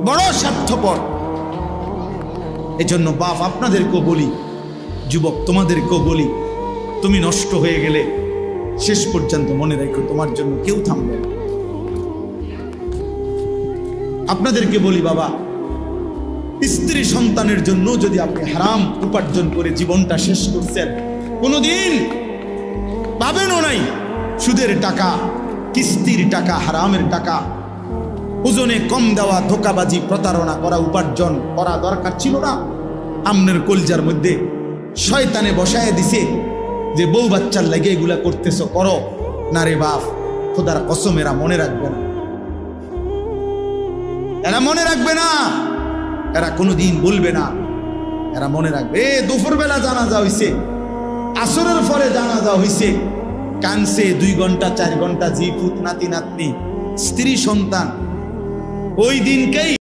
বড় স্বার্থপর। এজন্য বাপ আপনাদেরকেও বলি, যুবক তোমাদেরকেও বলি, তুমি নষ্ট হয়ে গেলে শেষ পর্যন্ত মনে রেখো তোমার জন্য কেউ থামবে না। আপনাদেরকে বলি বাবা, স্ত্রী সন্তানের জন্য যদি আপনি হারাম উপার্জন করে জীবনটা শেষ করছেন, কোনোদিন পাবেনও নাই। সুদের টাকা, কিস্তির টাকা, হারামের টাকা, ওজনে কম দেওয়া, ধোকাবাজি, প্রতারণা করা উপার্জন করা দরকার ছিল না। আমনের কলজার মধ্যে শয়তানে বসায় দিছে যে বউ বাচ্চার লাগে এগুলা করতেছ, করো না রে বাপ, খোদার কসম এরা মনে রাখবে না, এরা মনে রাখবে না, এরা কোনোদিন বলবে না, এরা মনে রাখবে। দুপুরবেলা জানাজা হইছে, আসরের পরে জানাজা হইছে, কানছে 2 ঘন্টা 4 ঘন্টা, জি পুত, নাতি নাতনি, স্ত্রী সন্তান, ওই দিনকেই